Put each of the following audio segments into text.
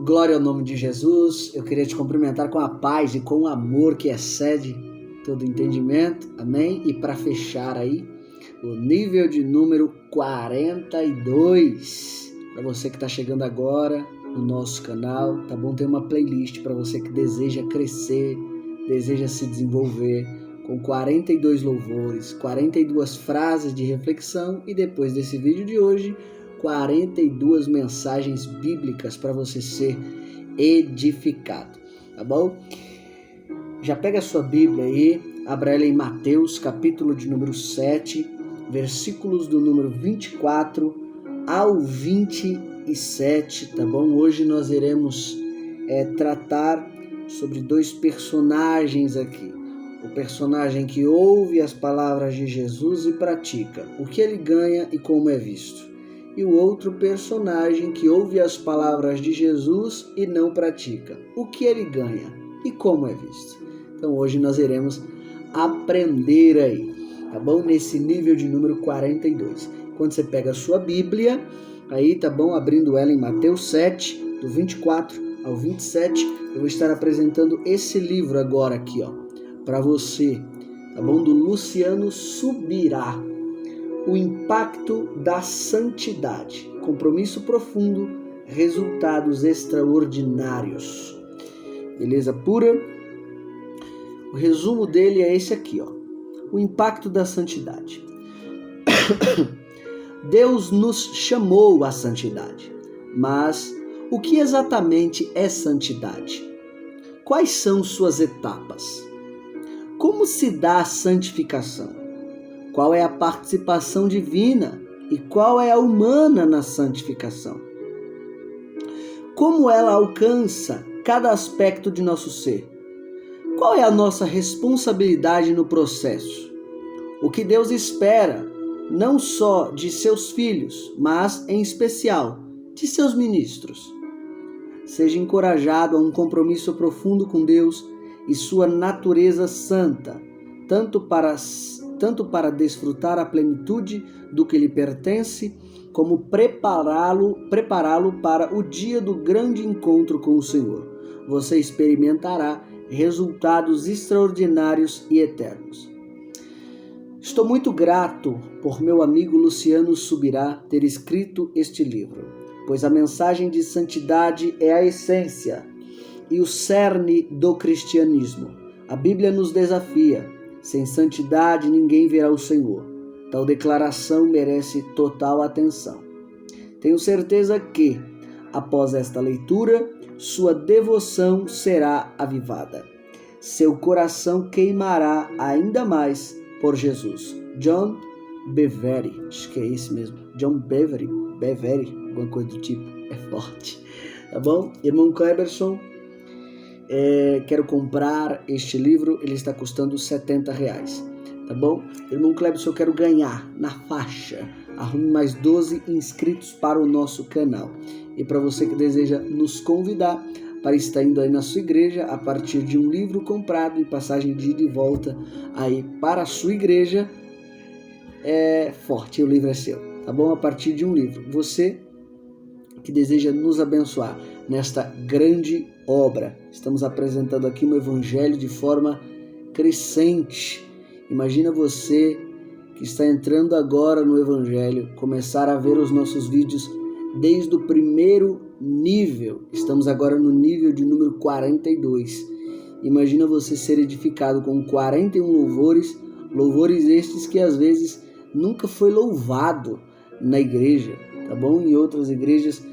Glória ao nome de Jesus. Eu queria te cumprimentar com a paz e com o amor que excede todo entendimento. Amém? E para fechar aí, o nível de número 42. Para você que está chegando agora no nosso canal, tá bom? Tem uma playlist para você que deseja crescer, deseja se desenvolver, com 42 louvores, 42 frases de reflexão e depois desse vídeo de hoje, 42 mensagens bíblicas para você ser edificado, tá bom? Já pega a sua Bíblia aí, abra ela em Mateus, capítulo de número 7, versículos do número 24 ao 27, tá bom? Hoje nós iremos tratar sobre dois personagens aqui. O personagem que ouve as palavras de Jesus e pratica, o que ele ganha e como é visto. E o outro personagem que ouve as palavras de Jesus e não pratica, o que ele ganha e como é visto. Então hoje nós iremos aprender aí, tá bom? Nesse nível de número 42. Quando você pega a sua Bíblia, aí tá bom? Abrindo ela em Mateus 7, do 24 ao 27, eu vou estar apresentando esse livro agora aqui, ó, para você, tá bom? Do Luciano Subirá. O impacto da santidade, compromisso profundo, resultados extraordinários. Beleza pura? O resumo dele é esse aqui, ó. O impacto da santidade. Deus nos chamou à santidade, mas o que exatamente é santidade? Quais são suas etapas? Como se dá a santificação? Qual é a participação divina e qual é a humana na santificação? Como ela alcança cada aspecto de nosso ser? Qual é a nossa responsabilidade no processo? O que Deus espera, não só de seus filhos, mas, em especial, de seus ministros. Seja encorajado a um compromisso profundo com Deus e sua natureza santa, tanto para desfrutar a plenitude do que lhe pertence, como prepará-lo para o dia do grande encontro com o Senhor. Você experimentará resultados extraordinários e eternos. Estou muito grato por meu amigo Luciano Subirá ter escrito este livro, pois a mensagem de santidade é a essência e o cerne do cristianismo. A Bíblia nos desafia: sem santidade ninguém verá o Senhor. Tal declaração merece total atenção. Tenho certeza que, após esta leitura, sua devoção será avivada. Seu coração queimará ainda mais por Jesus. John Bevere, acho que é esse mesmo. John Bevere, alguma coisa do tipo, é forte. Tá bom? Irmão Cleberson, quero comprar este livro, ele está custando R$70, tá bom? Irmão Cleberson, eu quero ganhar na faixa. Arrume mais 12 inscritos para o nosso canal. E para você que deseja nos convidar para estar indo aí na sua igreja, a partir de um livro comprado e passagem de ida e volta aí para a sua igreja, é forte, o livro é seu, tá bom? A partir de um livro. Você que deseja nos abençoar nesta grande obra. Estamos apresentando aqui um evangelho de forma crescente. Imagina você que está entrando agora no evangelho, começar a ver os nossos vídeos desde o primeiro nível. Estamos agora no nível de número 42. Imagina você ser edificado com 41 louvores estes que às vezes nunca foi louvado na igreja, tá bom? Em outras igrejas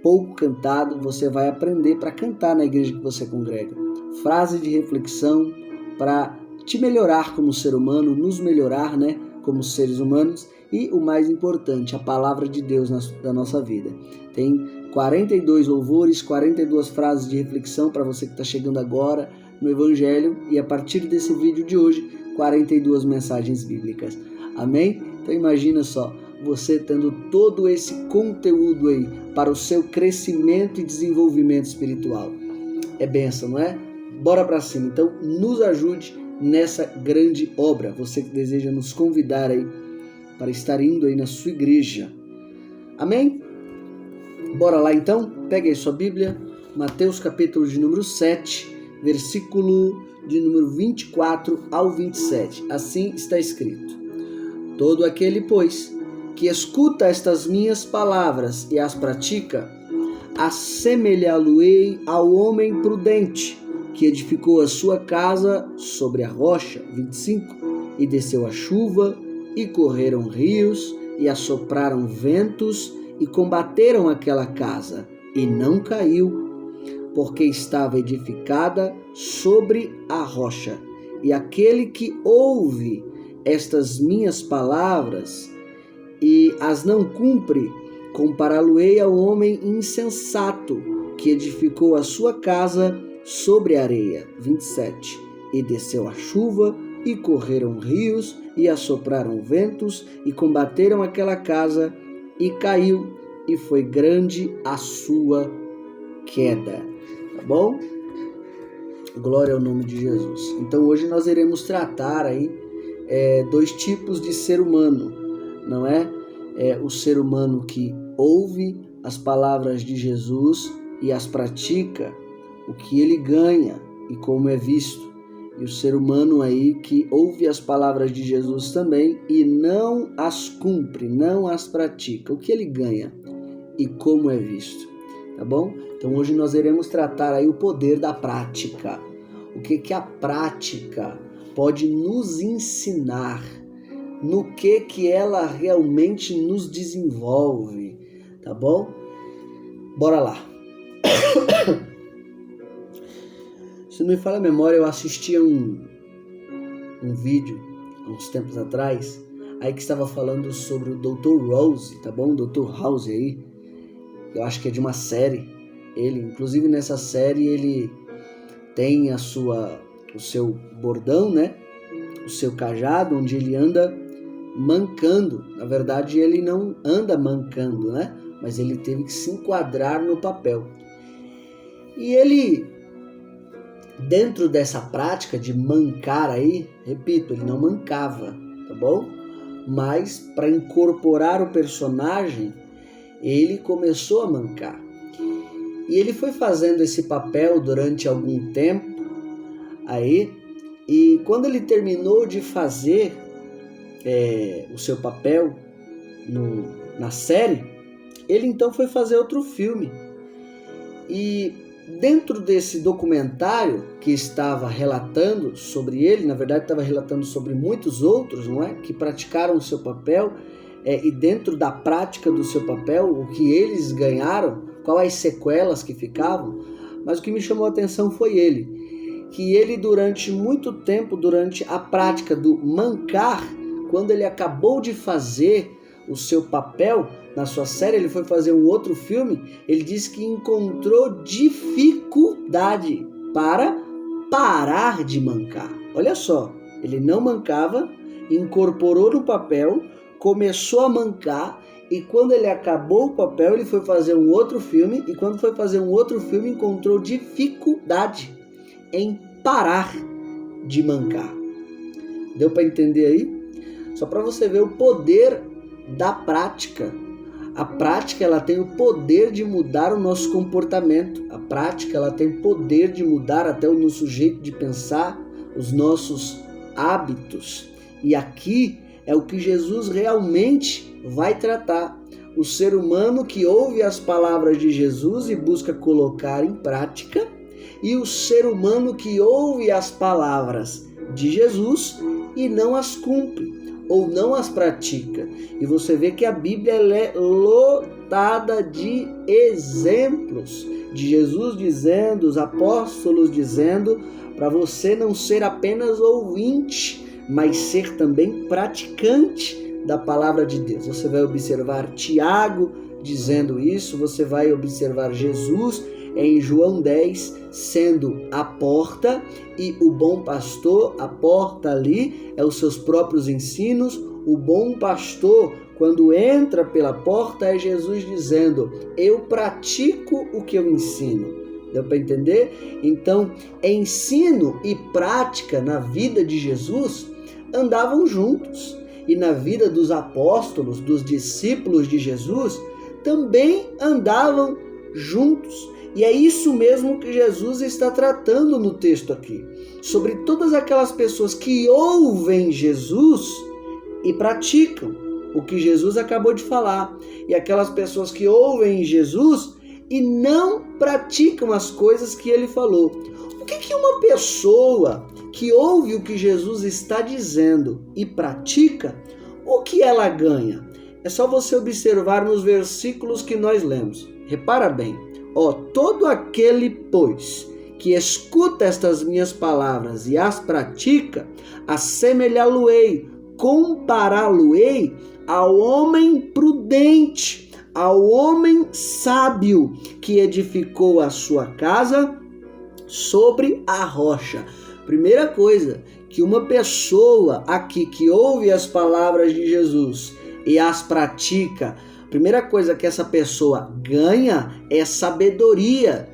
pouco cantado, você vai aprender para cantar na igreja que você congrega. Frase de reflexão para te melhorar como ser humano, nos melhorar, né, como seres humanos, e o mais importante, a palavra de Deus da nossa vida. Tem 42 louvores, 42 frases de reflexão para você que está chegando agora no Evangelho, e a partir desse vídeo de hoje, 42 mensagens bíblicas. Amém? Então imagina só, você tendo todo esse conteúdo aí para o seu crescimento e desenvolvimento espiritual. É bênção, não é? Bora para cima. Então, nos ajude nessa grande obra. Você que deseja nos convidar aí para estar indo aí na sua igreja. Amém? Bora lá então? Pegue aí sua Bíblia. Mateus capítulo de número 7, versículo de número 24 ao 27. Assim está escrito: Todo aquele, pois, que escuta estas minhas palavras e as pratica, assemelhá-lo-ei ao homem prudente, que edificou a sua casa sobre a rocha. 25. E desceu a chuva, e correram rios, e assopraram ventos, e combateram aquela casa, e não caiu, porque estava edificada sobre a rocha. E aquele que ouve estas minhas palavras e as não cumpre, compará-lo-ei ao homem insensato, que edificou a sua casa sobre a areia. 27. E desceu a chuva, e correram rios, e assopraram ventos, e combateram aquela casa, e caiu, e foi grande a sua queda. Tá bom? Glória ao nome de Jesus. Então hoje nós iremos tratar aí dois tipos de ser humano, não é? O ser humano que ouve as palavras de Jesus e as pratica, o que ele ganha e como é visto. E o ser humano aí que ouve as palavras de Jesus também e não as cumpre, não as pratica, o que ele ganha e como é visto. Tá bom? Então hoje nós iremos tratar aí o poder da prática. O que a prática pode nos ensinar, no que ela realmente nos desenvolve, tá bom? Bora lá. Se não me falha a memória, eu assisti um vídeo, há uns tempos atrás, aí que estava falando sobre o Dr. House, tá bom? O Dr. House aí, eu acho que é de uma série. Ele, inclusive nessa série, ele tem o seu bordão, né? O seu cajado, onde ele anda mancando. Na verdade, ele não anda mancando, né? Mas ele teve que se enquadrar no papel. E ele, dentro dessa prática de mancar aí, repito, ele não mancava, tá bom? Mas para incorporar o personagem, ele começou a mancar. E ele foi fazendo esse papel durante algum tempo aí, e quando ele terminou de fazer o seu papel na série, ele então foi fazer outro filme. E dentro desse documentário que estava relatando sobre ele, na verdade estava relatando sobre muitos outros, não é? Que praticaram o seu papel, e dentro da prática do seu papel, o que eles ganharam, quais as sequelas que ficavam, mas o que me chamou a atenção foi que ele durante muito tempo, durante a prática do mancar, quando ele acabou de fazer o seu papel na sua série, ele foi fazer um outro filme, ele disse que encontrou dificuldade para parar de mancar. Olha só, ele não mancava, incorporou no papel, começou a mancar, e quando ele acabou o papel, ele foi fazer um outro filme, e quando foi fazer um outro filme, encontrou dificuldade em parar de mancar. Deu para entender aí? Só para você ver o poder da prática. A prática, ela tem o poder de mudar o nosso comportamento. A prática, ela tem o poder de mudar até o nosso jeito de pensar, os nossos hábitos. E aqui é o que Jesus realmente vai tratar. O ser humano que ouve as palavras de Jesus e busca colocar em prática, e o ser humano que ouve as palavras de Jesus e não as cumpre, ou não as pratica. E você vê que a Bíblia ela é lotada de exemplos de Jesus dizendo, os apóstolos dizendo, para você não ser apenas ouvinte, mas ser também praticante da palavra de Deus. Você vai observar Tiago dizendo isso, você vai observar Jesus em João 10 sendo a porta, e o bom pastor, a porta ali é os seus próprios ensinos. O bom pastor, quando entra pela porta, é Jesus dizendo: eu pratico o que eu ensino. Deu para entender? Então, ensino e prática na vida de Jesus andavam juntos. E na vida dos apóstolos, dos discípulos de Jesus, também andavam juntos. E é isso mesmo que Jesus está tratando no texto aqui. Sobre todas aquelas pessoas que ouvem Jesus e praticam o que Jesus acabou de falar. E aquelas pessoas que ouvem Jesus e não praticam as coisas que ele falou. O que uma pessoa que ouve o que Jesus está dizendo e pratica, o que ela ganha? É só você observar nos versículos que nós lemos. Repara bem. Todo aquele, pois, que escuta estas minhas palavras e as pratica, assemelhá-lo-ei, compará-lo-ei ao homem prudente, ao homem sábio, que edificou a sua casa sobre a rocha. Primeira coisa, que uma pessoa aqui que ouve as palavras de Jesus e as pratica, primeira coisa que essa pessoa ganha é sabedoria,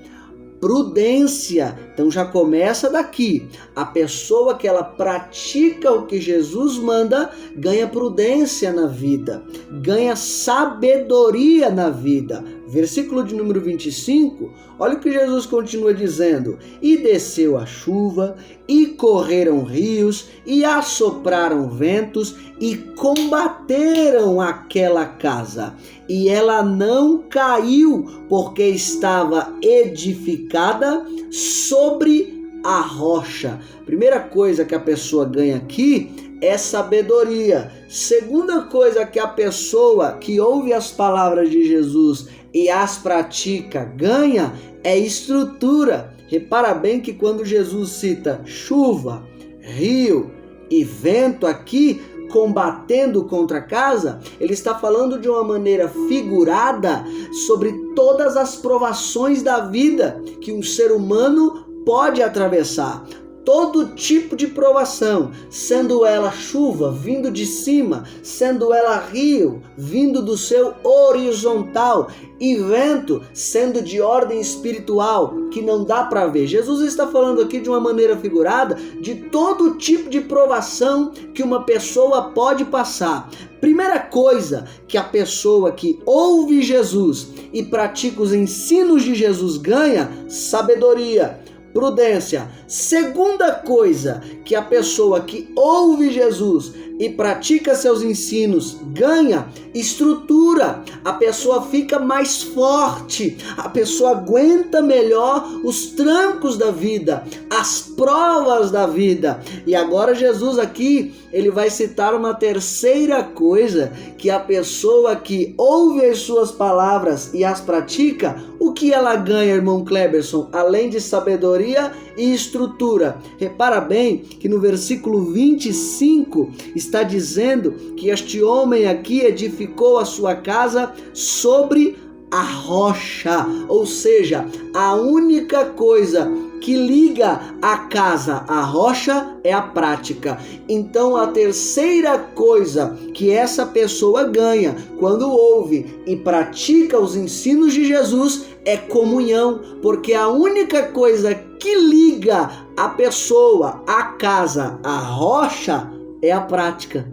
prudência. Então já começa daqui. A pessoa que ela pratica o que Jesus manda ganha prudência na vida, ganha sabedoria na vida. Versículo de número 25, olha o que Jesus continua dizendo: e desceu a chuva, e correram rios, e assopraram ventos, e combateram aquela casa, e ela não caiu, porque estava edificada sobre a rocha. Primeira coisa que a pessoa ganha aqui é sabedoria. Segunda coisa que a pessoa que ouve as palavras de Jesus e as pratica ganha é estrutura. Repara bem que quando Jesus cita chuva, rio e vento aqui, combatendo contra a casa, ele está falando de uma maneira figurada sobre todas as provações da vida que um ser humano pode atravessar. Todo tipo de provação, sendo ela chuva vindo de cima, sendo ela rio vindo do seu horizontal, e vento sendo de ordem espiritual que não dá para ver. Jesus está falando aqui de uma maneira figurada de todo tipo de provação que uma pessoa pode passar. Primeira coisa que a pessoa que ouve Jesus e pratica os ensinos de Jesus ganha: sabedoria, prudência. Segunda coisa que a pessoa que ouve Jesus e pratica seus ensinos ganha: estrutura. A pessoa fica mais forte, a pessoa aguenta melhor os trancos da vida, as provas da vida. E agora Jesus aqui, ele vai citar uma terceira coisa que a pessoa que ouve as suas palavras e as pratica, o que ela ganha, irmão Cleberson, além de sabedoria e estrutura? Repara bem que no versículo 25 está dizendo que este homem aqui edificou a sua casa sobre a rocha, ou seja, a única coisa que liga a casa à rocha é a prática. Então a terceira coisa que essa pessoa ganha quando ouve e pratica os ensinos de Jesus é comunhão, porque a única coisa que liga a pessoa, a casa, a rocha é a prática.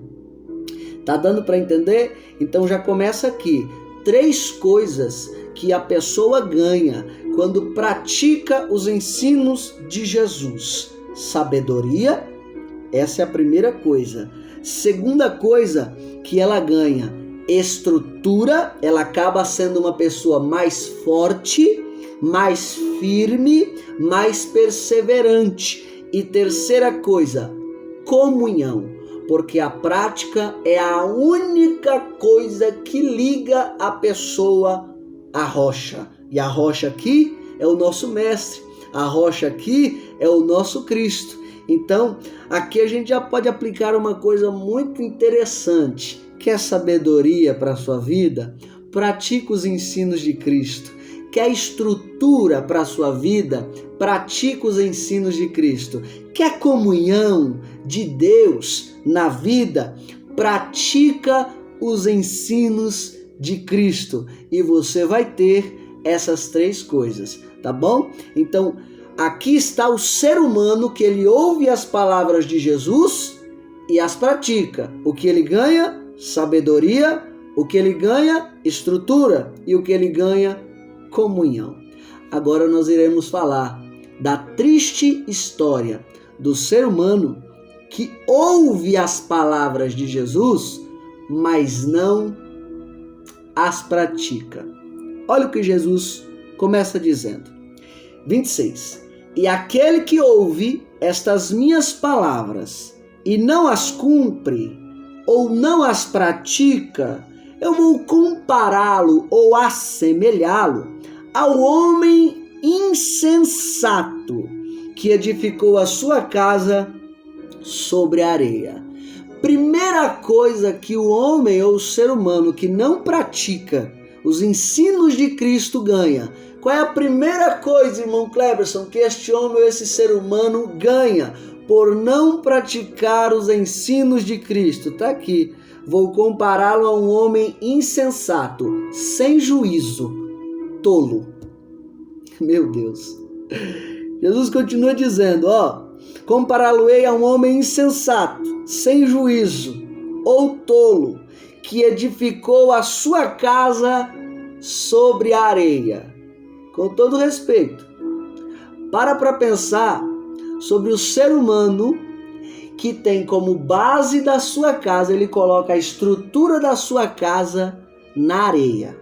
Tá dando para entender? Então já começa aqui. 3 coisas que a pessoa ganha quando pratica os ensinos de Jesus. Sabedoria, essa é a primeira coisa. Segunda coisa que ela ganha, estrutura, ela acaba sendo uma pessoa mais forte, mais firme, mais perseverante. E terceira coisa, comunhão, porque a prática é a única coisa que liga a pessoa à rocha. E a rocha aqui é o nosso mestre, a rocha aqui é o nosso Cristo. Então, aqui a gente já pode aplicar uma coisa muito interessante. Quer sabedoria para a sua vida? Pratique os ensinos de Cristo. Quer estrutura para a sua vida? Pratique os ensinos de Cristo. Quer comunhão de Deus na vida? Pratica os ensinos de Cristo. E você vai ter essas 3 coisas, tá bom? Então, aqui está o ser humano que ele ouve as palavras de Jesus e as pratica. O que ele ganha? Sabedoria. O que ele ganha? Estrutura. E o que ele ganha? comunhão. Agora nós iremos falar da triste história do ser humano que ouve as palavras de Jesus, mas não as pratica. Olha o que Jesus começa dizendo. 26. E aquele que ouve estas minhas palavras e não as cumpre ou não as pratica, eu vou compará-lo ou assemelhá-lo ao homem insensato que edificou a sua casa sobre a areia. Primeira coisa que o homem ou o ser humano que não pratica os ensinos de Cristo ganha. Qual é a primeira coisa, irmão Cleberson, que este homem ou esse ser humano ganha por não praticar os ensinos de Cristo? Está aqui. Vou compará-lo a um homem insensato, sem juízo, tolo. Meu Deus. Jesus continua dizendo, compará-lo-ei a um homem insensato, sem juízo, ou tolo, que edificou a sua casa sobre a areia. Com todo respeito, para pensar sobre o ser humano que tem como base da sua casa, ele coloca a estrutura da sua casa na areia.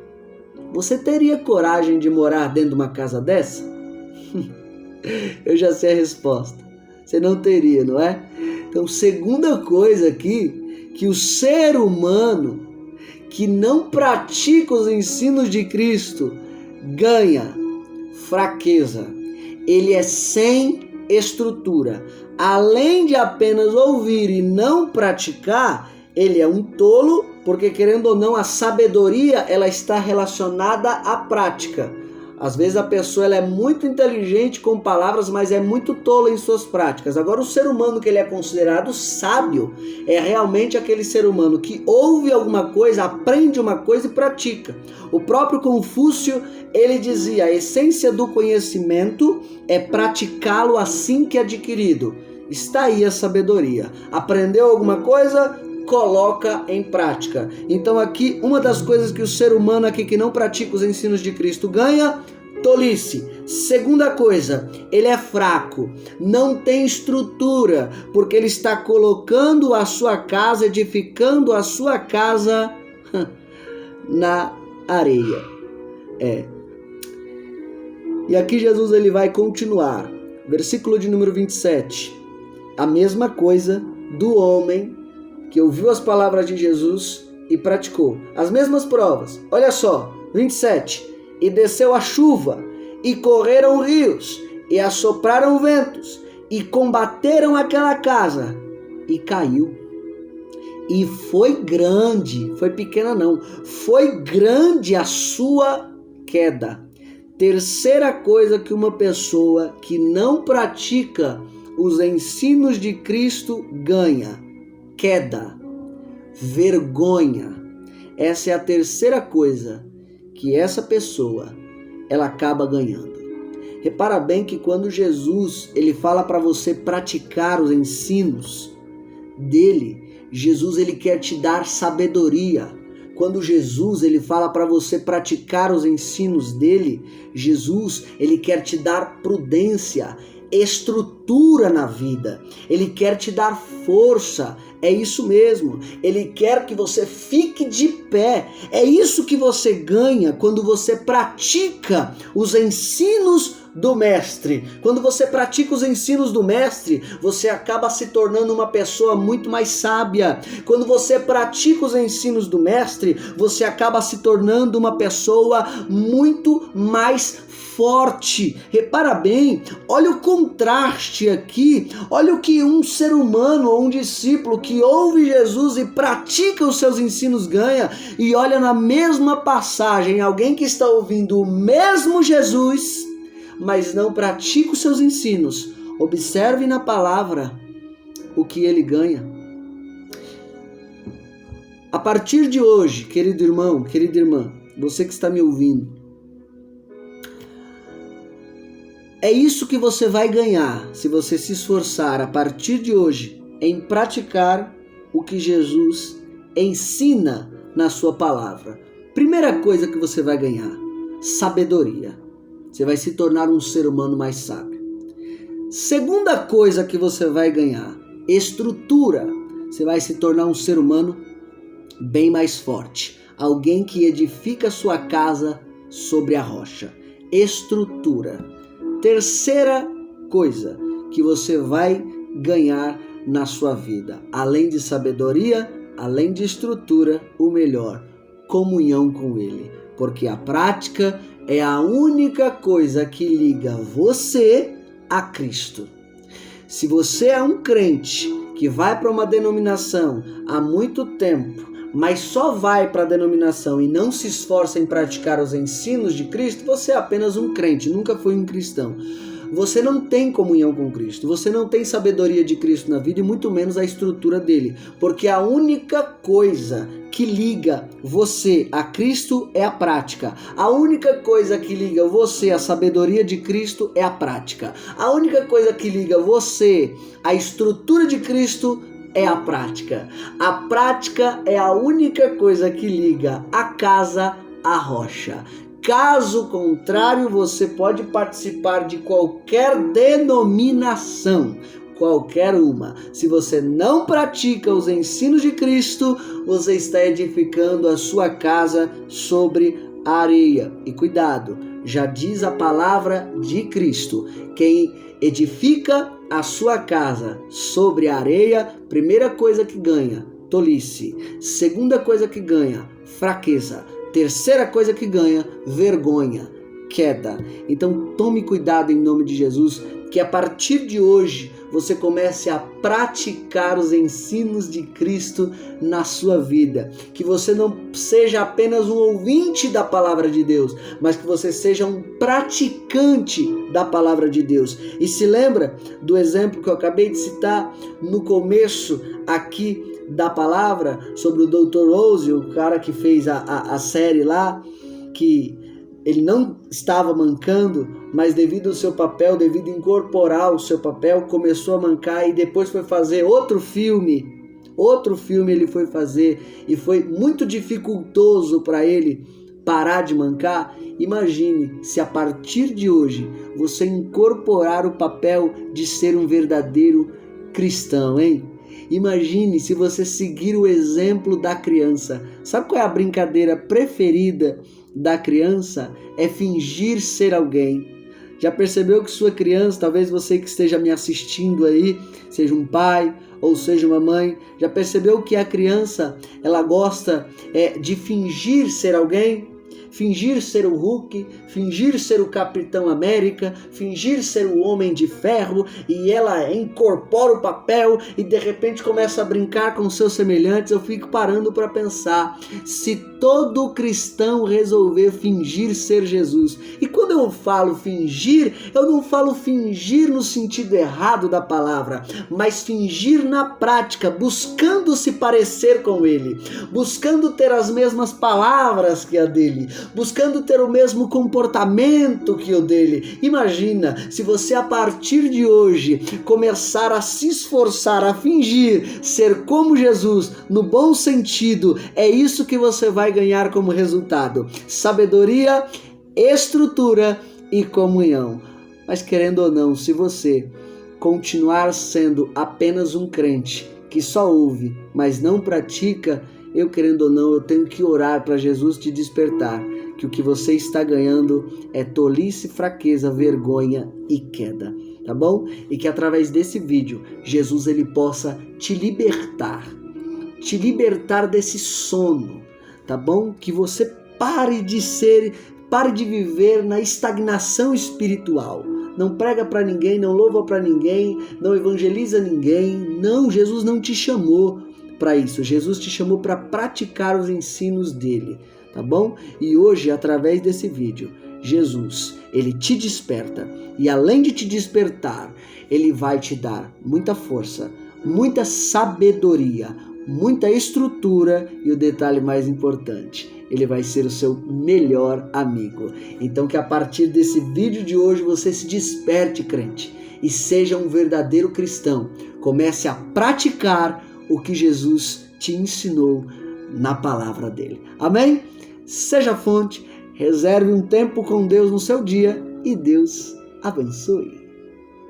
Você teria coragem de morar dentro de uma casa dessa? Eu já sei a resposta. Você não teria, não é? Então, segunda coisa aqui, que o ser humano que não pratica os ensinos de Cristo ganha fraqueza. Ele é sem estrutura. Além de apenas ouvir e não praticar, ele é um tolo, porque querendo ou não, a sabedoria ela está relacionada à prática. Às vezes a pessoa ela é muito inteligente com palavras, mas é muito tola em suas práticas. Agora o ser humano que ele é considerado sábio é realmente aquele ser humano que ouve alguma coisa, aprende uma coisa e pratica. O próprio Confúcio, ele dizia, a essência do conhecimento é praticá-lo assim que adquirido. Está aí a sabedoria. Aprendeu alguma coisa? Coloca em prática. Então aqui, uma das coisas que o ser humano aqui que não pratica os ensinos de Cristo ganha, tolice. Segunda coisa, ele é fraco, não tem estrutura, porque ele está colocando a sua casa, edificando a sua casa na areia. E aqui Jesus ele vai continuar. Versículo de número 27. A mesma coisa do homem que ouviu as palavras de Jesus e praticou. As mesmas provas. Olha só, 27. E desceu a chuva, e correram rios, e assopraram ventos, e combateram aquela casa, e caiu. E foi grande, foi pequena não, foi grande a sua queda. Terceira coisa que uma pessoa que não pratica os ensinos de Cristo ganha: queda, vergonha. Essa é a terceira coisa que essa pessoa ela acaba ganhando. Repara bem que quando Jesus ele fala para você praticar os ensinos dele, Jesus ele quer te dar sabedoria. Quando Jesus ele fala para você praticar os ensinos dele, Jesus ele quer te dar prudência, estrutura na vida. Ele quer te dar força. É isso mesmo. Ele quer que você fique de pé. É isso que você ganha quando você pratica os ensinos do mestre. Quando você pratica os ensinos do mestre, você acaba se tornando uma pessoa muito mais sábia. Quando você pratica os ensinos do mestre, você acaba se tornando uma pessoa muito mais forte. Repara bem, olha o contraste aqui, olha o que um ser humano ou um discípulo que ouve Jesus e pratica os seus ensinos ganha, e olha na mesma passagem, alguém que está ouvindo o mesmo Jesus, mas não pratica os seus ensinos. Observe na palavra o que ele ganha. A partir de hoje, querido irmão, querida irmã, você que está me ouvindo, é isso que você vai ganhar se você se esforçar a partir de hoje em praticar o que Jesus ensina na sua palavra. Primeira coisa que você vai ganhar: sabedoria. Você vai se tornar um ser humano mais sábio. Segunda coisa que você vai ganhar, estrutura. Você vai se tornar um ser humano bem mais forte. Alguém que edifica sua casa sobre a rocha. Estrutura. Terceira coisa que você vai ganhar na sua vida, além de sabedoria, além de estrutura, o melhor, comunhão com Ele. Porque a prática é a única coisa que liga você a Cristo. Se você é um crente que vai para uma denominação há muito tempo, mas só vai para a denominação e não se esforça em praticar os ensinos de Cristo, você é apenas um crente, nunca foi um cristão. Você não tem comunhão com Cristo, você não tem sabedoria de Cristo na vida e muito menos a estrutura dele, porque a única coisa que liga você a Cristo é a prática. A única coisa que liga você à sabedoria de Cristo é a prática. A única coisa que liga você à estrutura de Cristo é a prática. A prática é a única coisa que liga a casa à rocha. Caso contrário, você pode participar de qualquer denominação, qualquer uma. Se você não pratica os ensinos de Cristo, você está edificando a sua casa sobre a areia. E cuidado, já diz a palavra de Cristo, quem edifica a sua casa sobre a areia, primeira coisa que ganha, tolice. Segunda coisa que ganha, fraqueza. Terceira coisa que ganha, vergonha, queda. Então tome cuidado em nome de Jesus, que a partir de hoje você comece a praticar os ensinos de Cristo na sua vida. Que você não seja apenas um ouvinte da palavra de Deus, mas que você seja um praticante da palavra de Deus. E se lembra do exemplo que eu acabei de citar no começo aqui da palavra, sobre o Dr. Rose, o cara que fez a série lá, que ele não estava mancando, mas devido ao seu papel, devido a incorporar o seu papel, começou a mancar e depois foi fazer outro filme ele foi fazer e foi muito dificultoso para ele parar de mancar. Imagine se a partir de hoje você incorporar o papel de ser um verdadeiro cristão, hein? Imagine se você seguir o exemplo da criança. Sabe qual é a brincadeira preferida da criança? É fingir ser alguém. Já percebeu que sua criança, talvez você que esteja me assistindo aí, seja um pai ou seja uma mãe, já percebeu que a criança, ela gosta de fingir ser alguém? Fingir ser o Hulk, fingir ser o Capitão América, fingir ser o Homem de Ferro, e ela incorpora o papel e de repente começa a brincar com seus semelhantes. Eu fico parando para pensar, se todo cristão resolver fingir ser Jesus. E quando eu falo fingir, eu não falo fingir no sentido errado da palavra, mas fingir na prática, buscando se parecer com ele, buscando ter as mesmas palavras que a dele, buscando ter o mesmo comportamento que o dele. Imagina se você a partir de hoje começar a se esforçar a fingir ser como Jesus, no bom sentido. É isso que você vai ganhar como resultado: sabedoria, estrutura e comunhão. Mas querendo ou não, se você continuar sendo apenas um crente que só ouve, mas não pratica, eu querendo ou não, eu tenho que orar para Jesus te despertar, que o que você está ganhando é tolice, fraqueza, vergonha e queda, tá bom? E que através desse vídeo, Jesus ele possa te libertar desse sono, tá bom? Que você pare de viver na estagnação espiritual. Não prega para ninguém, não louva para ninguém, não evangeliza ninguém. Não, Jesus não te chamou para isso. Jesus te chamou para praticar os ensinos dele, tá bom? E hoje, através desse vídeo, Jesus, ele te desperta, e além de te despertar, ele vai te dar muita força, muita sabedoria, muita estrutura e o detalhe mais importante, ele vai ser o seu melhor amigo. Então que a partir desse vídeo de hoje você se desperte, crente, e seja um verdadeiro cristão. Comece a praticar o que Jesus te ensinou na palavra dele. Amém? Seja fonte, Reserve um tempo com Deus no seu dia e Deus abençoe.